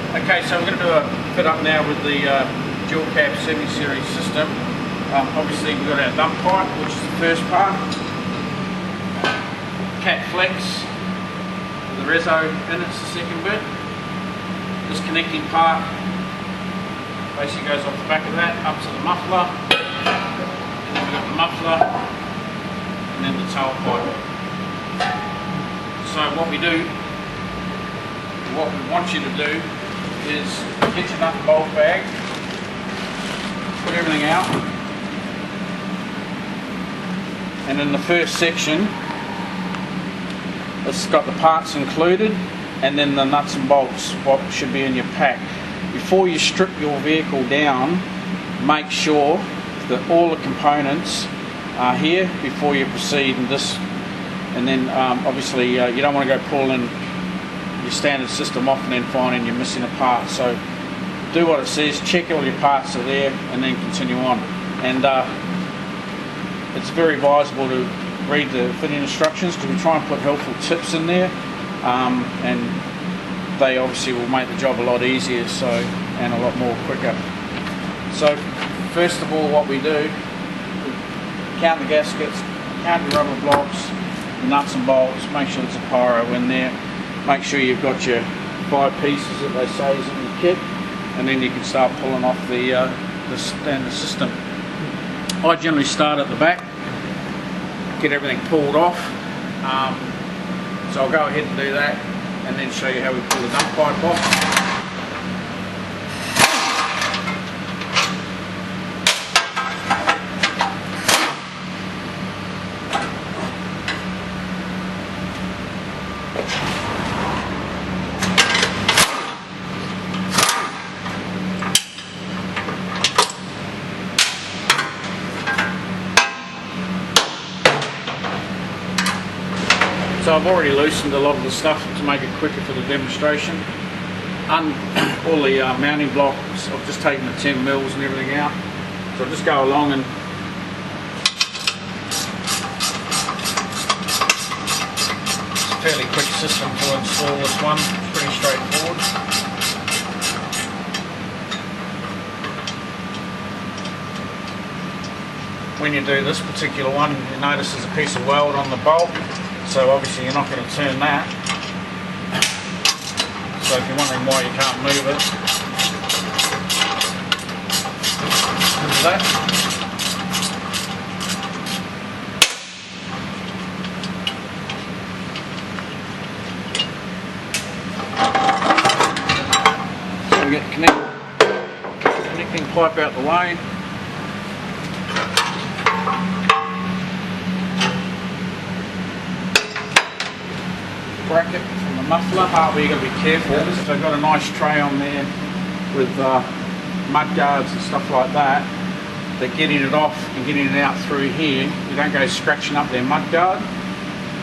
Okay, so we're going to do a fit up now with the dual cab 70 series system. Obviously we've got our dump pipe, which is the first part. Cat flex, with the reso in it's the second bit. This connecting part basically goes off the back of that up to the muffler. And then we've got the muffler and then the tailpipe. So what we do, what we want you to do is get your nut and bolt bag, put everything out, and in the first section it's got the parts included and then the nuts and bolts, what should be in your pack. Before you strip your vehicle down, make sure that all the components are here before you proceed, and then obviously you don't want to go pulling your standard system off and then finding you're missing a part. So do what it says, check all your parts are there, and then continue on. And it's very advisable to read the fitting instructions, because we try and put helpful tips in there, and they obviously will make the job a lot easier, and a lot more quicker. So first of all, what we do, count the gaskets, count your rubber blocks, the nuts and bolts, make sure there's a pyro in there, make sure you've got your 5 pieces that they say is in the kit, and then you can start pulling off the standard system. I generally start at the back, get everything pulled off, so I'll go ahead and do that and then show you how we pull the dump pipe off. So I've already loosened a lot of the stuff to make it quicker for the demonstration. All the mounting blocks, I've just taken the 10 mils and everything out. So I'll just go along, and it's a fairly quick system to install this one, pretty straightforward. When you do this particular one, you notice there's a piece of weld on the bolt. So obviously you're not going to turn that. So if you're wondering why you can't move it, do that. So we get the connecting pipe out the way. Bracket from the muffler. However, you've got to be careful. So I've got a nice tray on there with mud guards and stuff like that. They're getting it off and getting it out through here. You don't go scratching up their mud guard.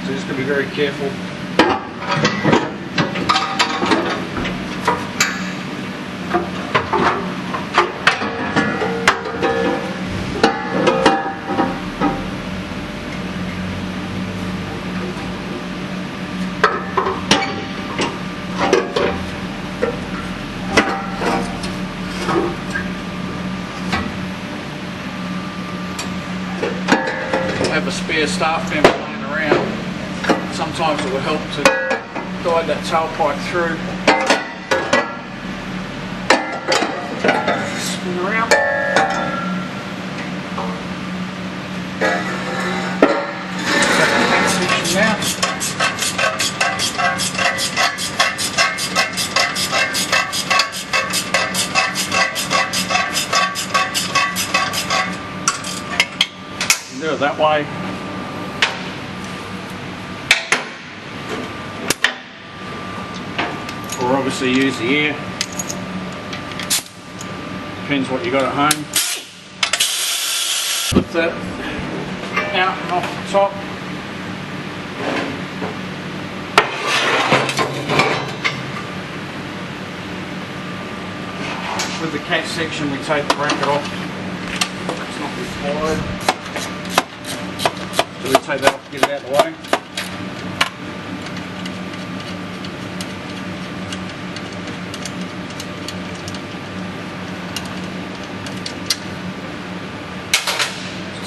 So just got to be very careful. Have a spare staff member laying around. Sometimes it will help to guide that tailpipe through. Spin around. Section now. Do it that way. Or obviously use the air. Depends what you got at home. Put that out and off the top. With the cat section, we take the bracket off. It's not required. So we take that off, get it out of the way.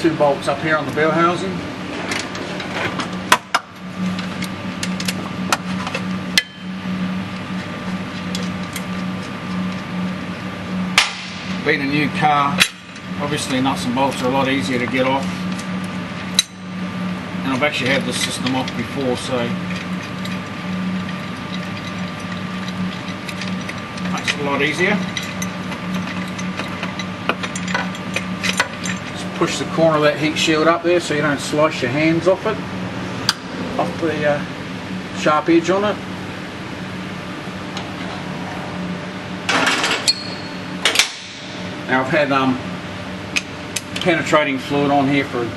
2 bolts up here on the bell housing. Being a new car, obviously nuts and bolts are a lot easier to get off, and I've actually had this system off before, so makes it a lot easier. Just push the corner of that heat shield up there so you don't slice your hands off it, off the sharp edge on it. Now I've had penetrating fluid on here for a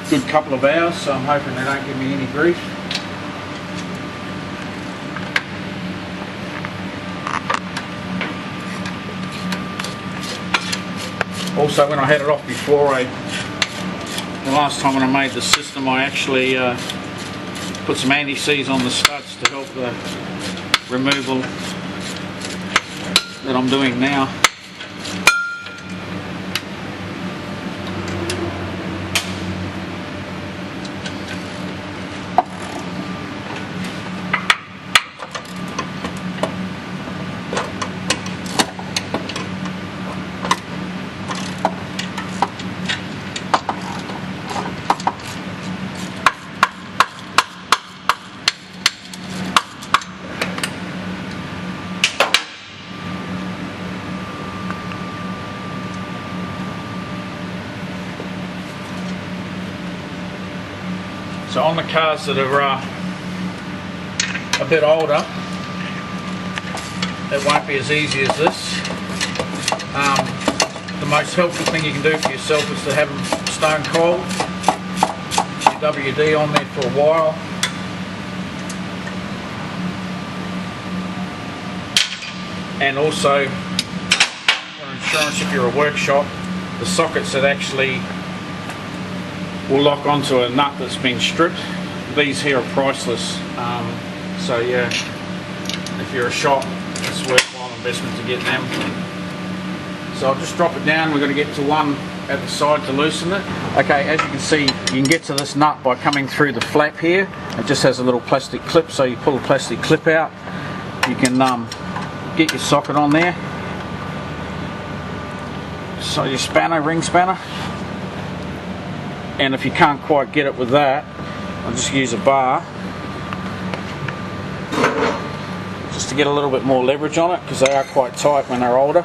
good couple of hours, so I'm hoping they don't give me any grief. Also, when I had it off before, the last time when I made the system, I actually put some anti-seize on the studs to help the removal that I'm doing now. So on the cars that are a bit older, it won't be as easy as this. The most helpful thing you can do for yourself is to have them stone cold, your WD on there for a while. And also, for insurance, if you're a workshop, the sockets that actually will lock onto a nut that's been stripped, these here are priceless. So yeah, if you're a shop, it's a worthwhile investment to get them. So I'll just drop it down. We're going to get to one at the side to loosen it. Okay, as you can see, you can get to this nut by coming through the flap here. It just has a little plastic clip, so you pull the plastic clip out, you can get your socket on there. So your spanner, ring spanner. And if you can't quite get it with that, I'll just use a bar just to get a little bit more leverage on it, because they are quite tight when they're older.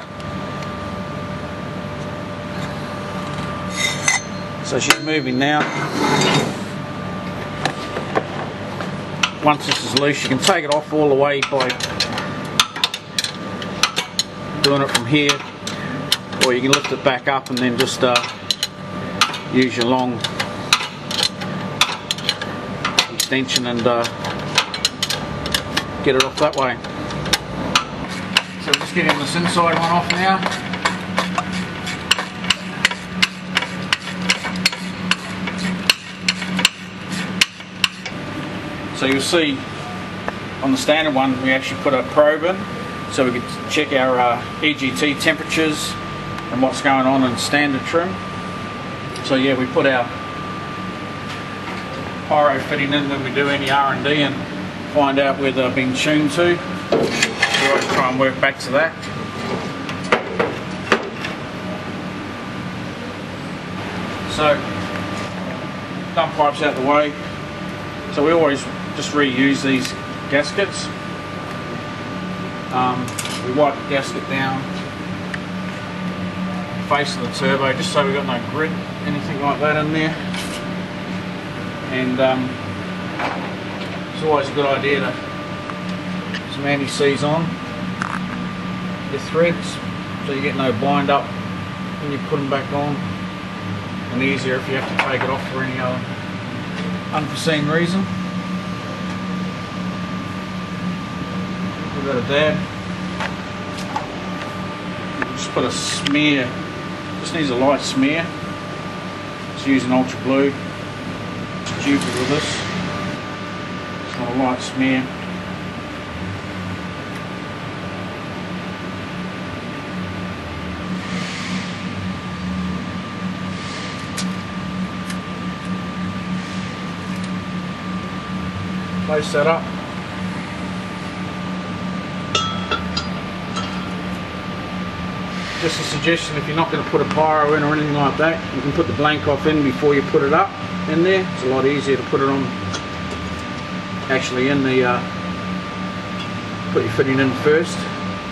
So she's moving now. Once this is loose, you can take it off all the way by doing it from here, or you can lift it back up and then just use your long extension and get it off that way. So just getting this inside one off now. So you'll see on the standard one we actually put a probe in so we could check our EGT temperatures and what's going on in standard trim. So yeah, we put our pyro fitting in when we do any R&D and find out where they've been tuned to. We always try and work back to that. So, dump pipes out the way. So we always just reuse these gaskets. We wipe the gasket down, face of the turbo, just so we've got no grit, anything like that in there. And it's always a good idea to put some anti-seize on your threads so you get no bind up when you put them back on, and easier if you have to take it off for any other unforeseen reason. Give that a dab. Just put a smear, just needs a light smear. Just use an ultra blue. Stupid with this. Just want a light smear. Place that up. Just a suggestion, if you're not going to put a pyro in or anything like that, you can put the blank off in before you put it up in there. It's a lot easier to put it on actually in the put your fitting in first,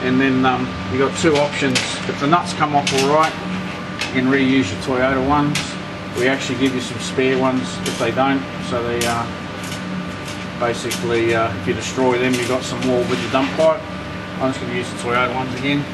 and then you got two options. If the nuts come off alright, you can reuse your Toyota ones. We actually give you some spare ones if they don't, so they basically if you destroy them, you've got some more with your dump pipe. I'm just going to use the Toyota ones again.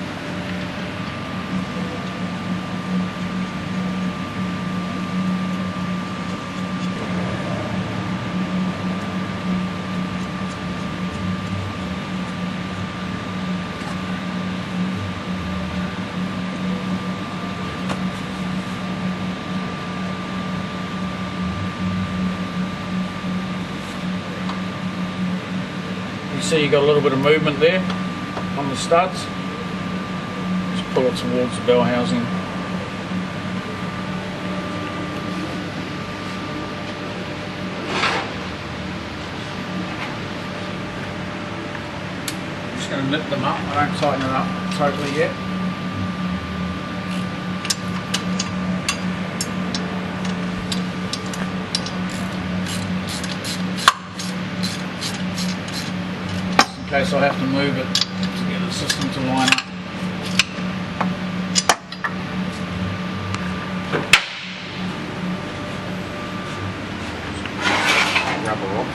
See, you got a little bit of movement there on the studs. Just pull it towards the bell housing. I'm just going to nip them up. I don't tighten it up totally yet. In case I have to move it to get the system to line up. Rubber off.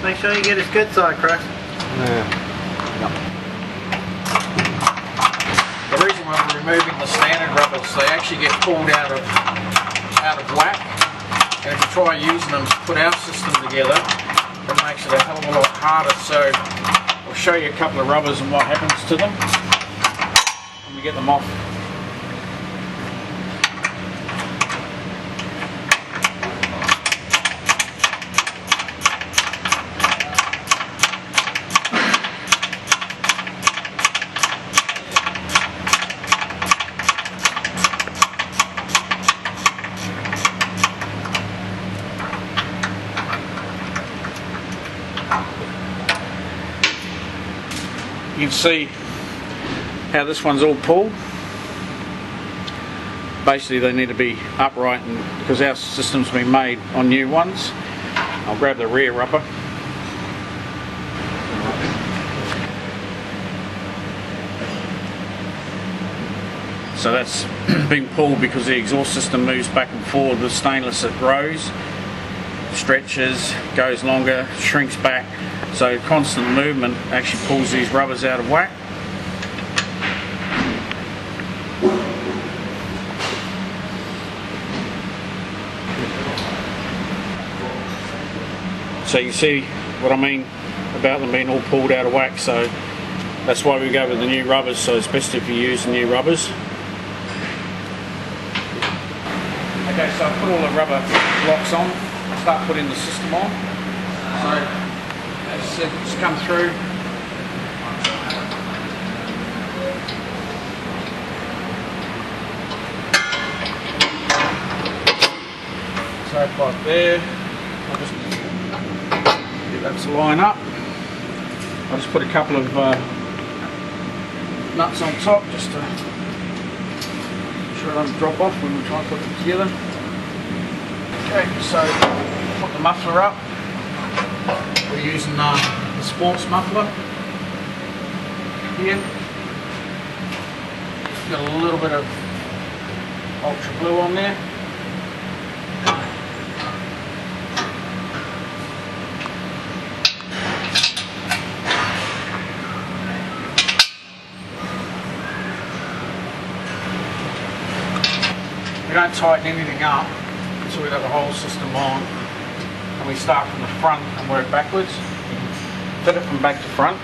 Make sure you get his good side, Chris. Yeah. Yep. The reason why we're removing the standard rubbers, they actually get pulled out of whack. And if you try using them to put our system together, it makes it a hell of a lot harder. So I'll show you a couple of rubbers and what happens to them when we get them off. You can see how this one's all pulled. Basically they need to be upright, and because our system's been made on new ones. I'll grab the rear rubber. So that's been pulled because the exhaust system moves back and forward. The stainless, it grows, stretches, goes longer, shrinks back. So constant movement actually pulls these rubbers out of whack. So you see what I mean about them being all pulled out of whack. So that's why we go with the new rubbers. So it's best if you use the new rubbers. Okay, so I put all the rubber blocks on. I'll start putting the system on. So as I said, just come through. So like there. I'll just get that to line up. I'll just put a couple of nuts on top just to sure it doesn't drop off when we try and put it together. Okay, so put the muffler up. We're using the Sportz muffler here. Got a little bit of ultra blue on there. We don't tighten anything up until we got the whole system on. and we start from the front and work backwards. Fit it from back to front,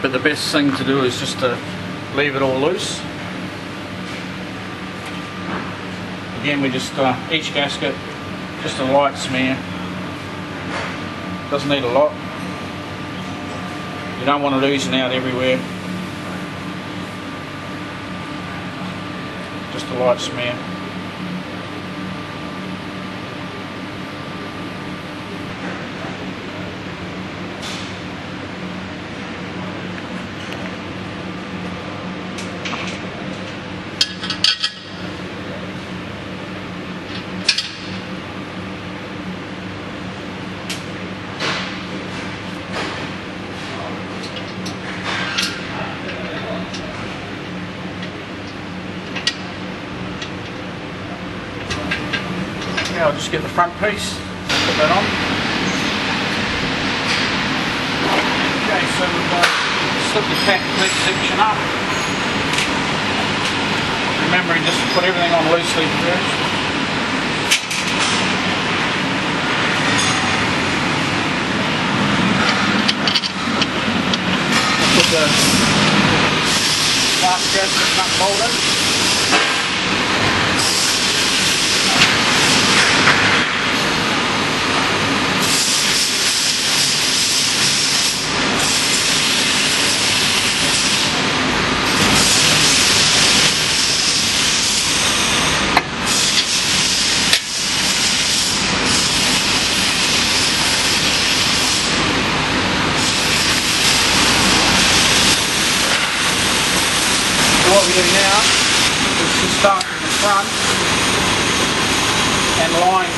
but the best thing to do is just to leave it all loose. Again, we just each gasket just a light smear. Doesn't need a lot. You don't want it oozing out everywhere. Just a light smear. I'll just get the front piece, put that on. Okay, so we've slip the cat clip section up. Remembering just to put everything on loosely first. Put the last gasket nut bolt in. What we do now is to start from the front and line.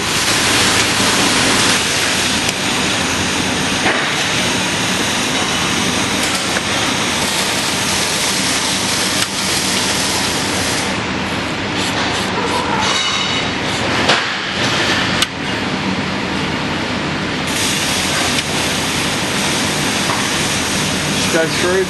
Just go through.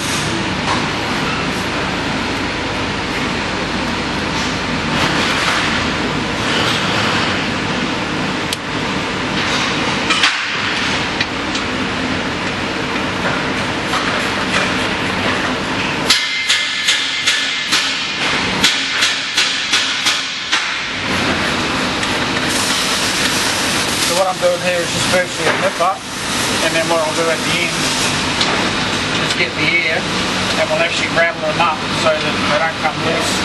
What I'm doing here is just virtually a nip up, and then what I'll do at the end is get the air and we'll actually rattle them up so that they don't come loose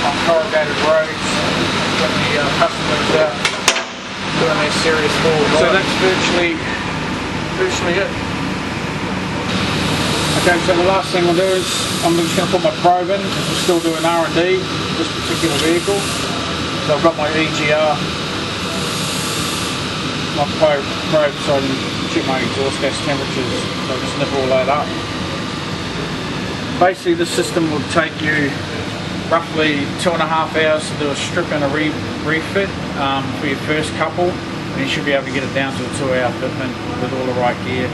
on corrugated roads when the customers are doing their serious forward. So that's virtually it. Okay, so the last thing I'll do is I'm just going to put my probe in because we're still doing R&D this particular vehicle. So I've got my EGR. My probe so I can check my exhaust gas temperatures, so I just nip all that up. Basically this system will take you roughly 2.5 hours to do a strip and a refit for your first couple, and you should be able to get it down to a 2-hour fitment with all the right gear.